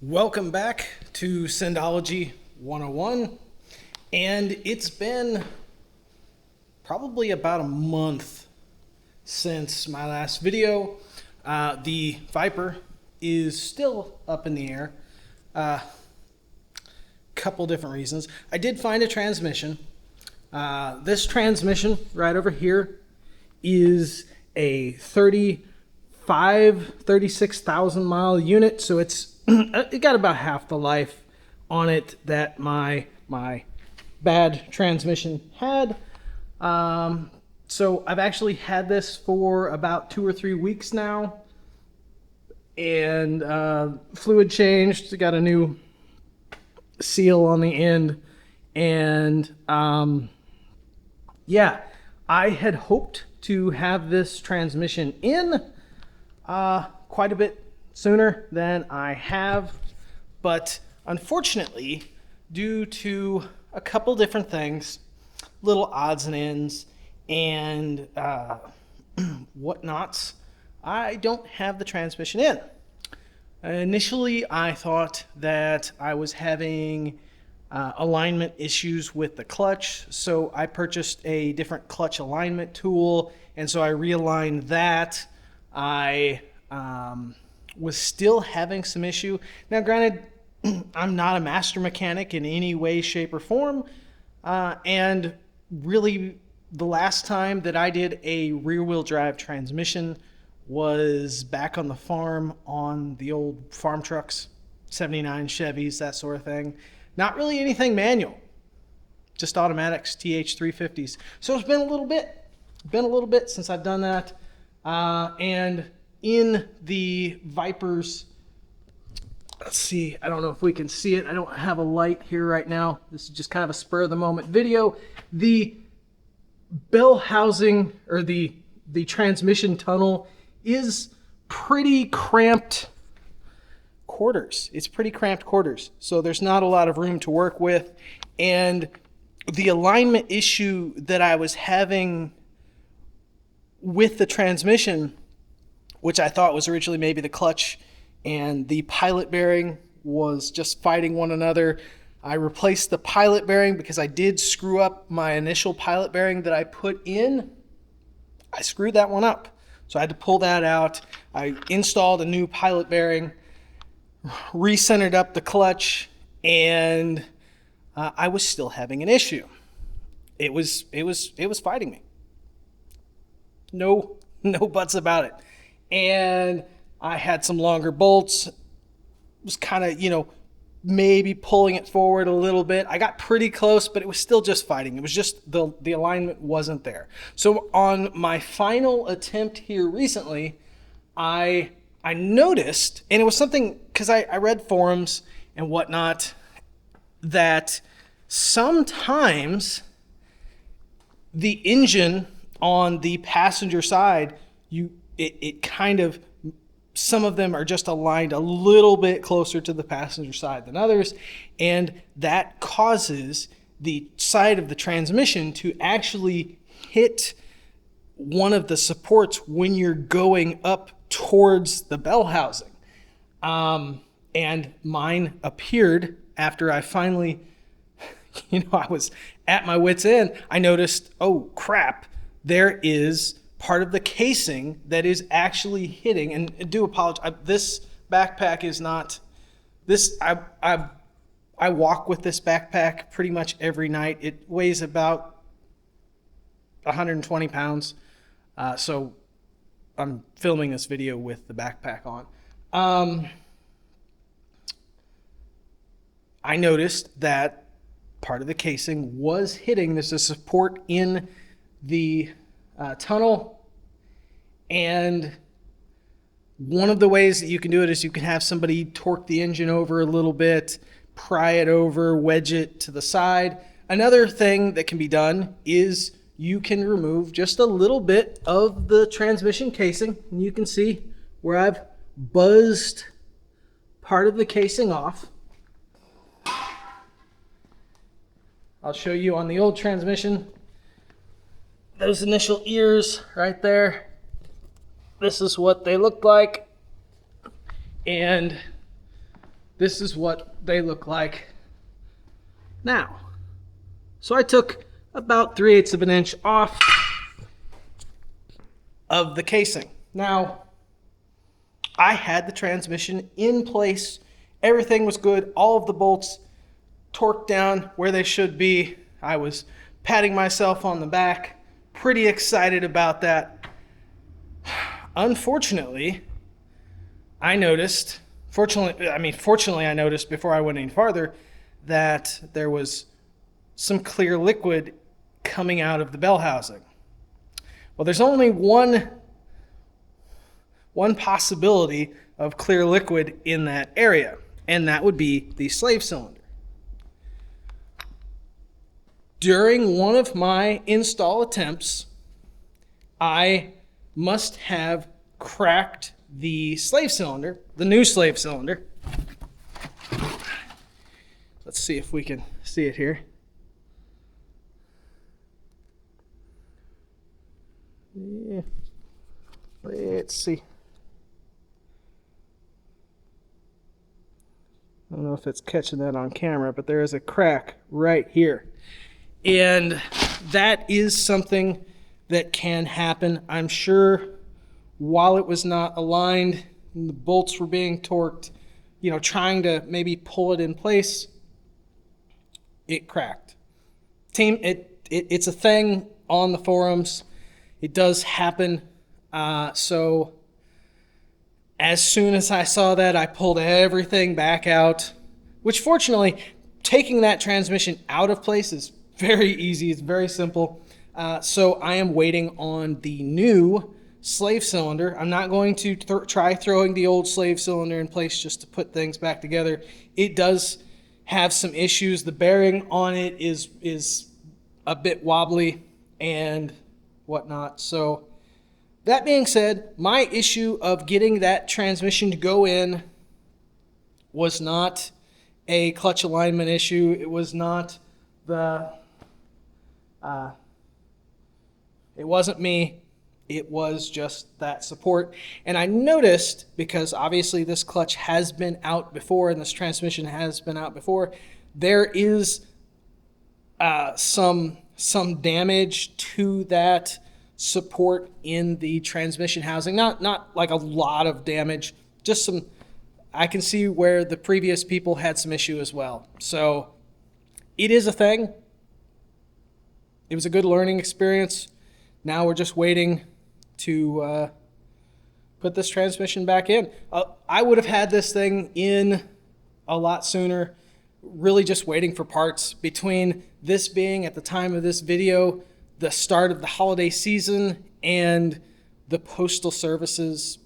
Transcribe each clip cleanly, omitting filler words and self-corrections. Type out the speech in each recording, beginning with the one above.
Welcome back to Syndology 101, and it's been probably about a month since my last video. The Viper is still up in the air. Couple different reasons. I did find a transmission. This transmission right over here is a 36,000 mile unit, so it got about half the life on it that my bad transmission had. So I've actually had this for about 2 or 3 weeks now, and fluid changed, got a new seal on the end, and yeah, I had hoped to have this transmission in quite a bit sooner than I have, but unfortunately, due to a couple different things, little odds and ends and whatnots, I don't have the transmission in. Initially, I thought that I was having alignment issues with the clutch, so I purchased a different clutch alignment tool, and so I realigned that. I was still having some issue. Now, granted, I'm not a master mechanic in any way, shape, or form, and really the last time that I did a rear-wheel drive transmission was back on the farm on the old farm trucks, 79 Chevys, that sort of thing. Not really anything manual, just automatics, TH350s. So it's been a little bit since I've done that. And in the Viper's, let's see, I don't know if we can see it. I don't have a light here right now. This is just kind of a spur of the moment video. The bell housing, or the transmission tunnel, is pretty cramped quarters. It's pretty cramped quarters. So there's not a lot of room to work with. And the alignment issue that I was having with the transmission, which I thought was originally maybe the clutch and the pilot bearing, was just fighting one another. I replaced the pilot bearing because I did screw up my initial pilot bearing that I put in. I screwed that one up. So I had to pull that out. I installed a new pilot bearing, recentered up the clutch, and I was still having an issue. It was fighting me. No buts about it. And I had some longer bolts. Was kind of, maybe pulling it forward a little bit. I got pretty close, but it was still just fighting. It was just the alignment wasn't there. So on my final attempt here recently, I noticed, and it was something, because I read forums and whatnot, that sometimes the engine on the passenger side, it kind of, some of them are just aligned a little bit closer to the passenger side than others, and that causes the side of the transmission to actually hit one of the supports when you're going up towards the bell housing. And mine appeared after I finally, I was at my wit's end. I noticed, oh crap, there is part of the casing that is actually hitting, and I do apologize. This backpack is not this. I walk with this backpack pretty much every night. It weighs about 120 pounds. So I'm filming this video with the backpack on. I noticed that part of the casing was hitting. There's a support in the tunnel, and one of the ways that you can do it is you can have somebody torque the engine over a little bit, pry it over, wedge it to the side. Another thing that can be done is you can remove just a little bit of the transmission casing, and you can see where I've buzzed part of the casing off. I'll show you on the old transmission. Those initial ears right there, this is what they look like. And this is what they look like now. So I took about 3/8 of an inch off of the casing. Now, I had the transmission in place. Everything was good. All of the bolts torqued down where they should be. I was patting myself on the back, pretty excited about that. Unfortunately, I noticed, fortunately I noticed before I went any farther that there was some clear liquid coming out of the bell housing. Well, there's only one possibility of clear liquid in that area, and that would be the slave cylinder. During one of my install attempts, I must have cracked the slave cylinder, the new slave cylinder. Let's see if we can see it here. Yeah. Let's see. I don't know if it's catching that on camera, but there is a crack right here. And that is something that can happen. I'm sure while it was not aligned and the bolts were being torqued, trying to maybe pull it in place, it cracked. Team, it's a thing on the forums. It does happen. So as soon as I saw that, I pulled everything back out, which fortunately, taking that transmission out of place is very easy. It's very simple. So I am waiting on the new slave cylinder. I'm not going to try throwing the old slave cylinder in place just to put things back together. It does have some issues. The bearing on it is a bit wobbly and whatnot. So that being said, my issue of getting that transmission to go in was not a clutch alignment issue. It was not it wasn't me. It was just that support. And I noticed, because obviously this clutch has been out before and this transmission has been out before, there is some damage to that support in the transmission housing. Not like a lot of damage, just some. I can see where the previous people had some issue as well. So it is a thing. It was a good learning experience. Now we're just waiting to put this transmission back in. I would have had this thing in a lot sooner, really just waiting for parts. Between this being, at the time of this video, the start of the holiday season and the postal services,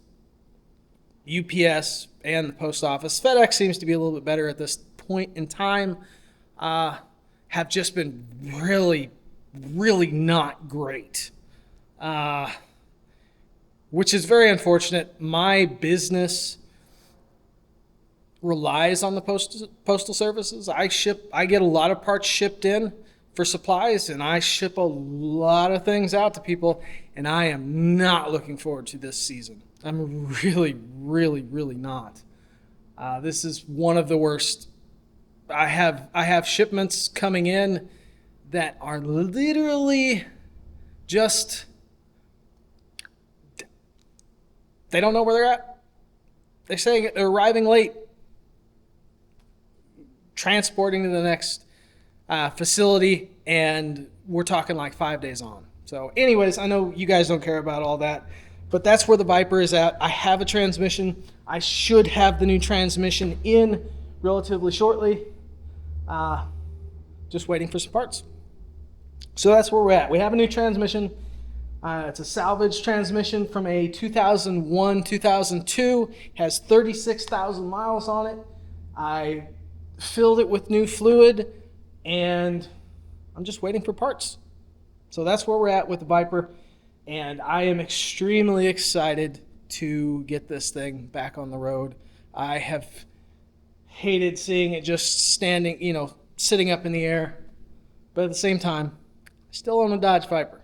UPS and the post office, FedEx seems to be a little bit better at this point in time, have just been really, really not great. Which is very unfortunate. My business relies on the postal services. I get a lot of parts shipped in for supplies, and I ship a lot of things out to people, and I am not looking forward to this season. I'm really, really, really not. This is one of the worst. I have shipments coming in that are literally just, they don't know where they're at. They're saying they're arriving late, transporting to the next facility, and we're talking like 5 days on. So anyways, I know you guys don't care about all that, but that's where the Viper is at. I have a transmission. I should have the new transmission in relatively shortly. Just waiting for some parts. So that's where we're at. We have a new transmission. It's a salvage transmission from a 2001, 2002. It has 36,000 miles on it. I filled it with new fluid, and I'm just waiting for parts. So that's where we're at with the Viper, and I am extremely excited to get this thing back on the road. I have hated seeing it just standing, sitting up in the air, but at the same time, I still own a Dodge Viper.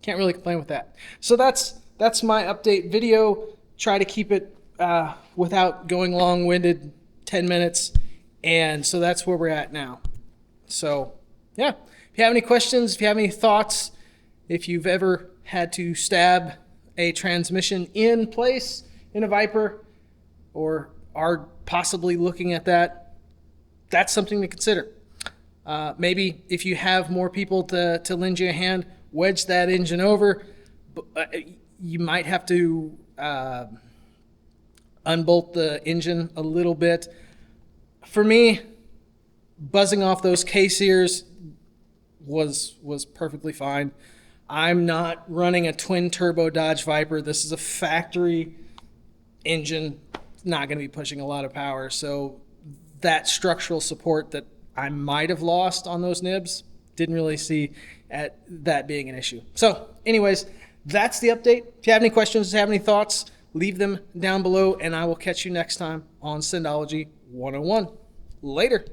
Can't really complain with that. So that's my update video. Try to keep it without going long-winded 10 minutes. And so that's where we're at now. So, yeah. If you have any questions, if you have any thoughts, if you've ever had to stab a transmission in place in a Viper or are possibly looking at that, that's something to consider. Maybe if you have more people to lend you a hand, wedge that engine over. You might have to unbolt the engine a little bit. For me, buzzing off those K-sears was perfectly fine. I'm not running a twin turbo Dodge Viper. This is a factory engine. It's not going to be pushing a lot of power. So that structural support that I might have lost on those nibs, didn't really see at that being an issue. So anyways, that's the update. If you have any questions, have any thoughts, leave them down below, and I will catch you next time on Syndology 101. Later.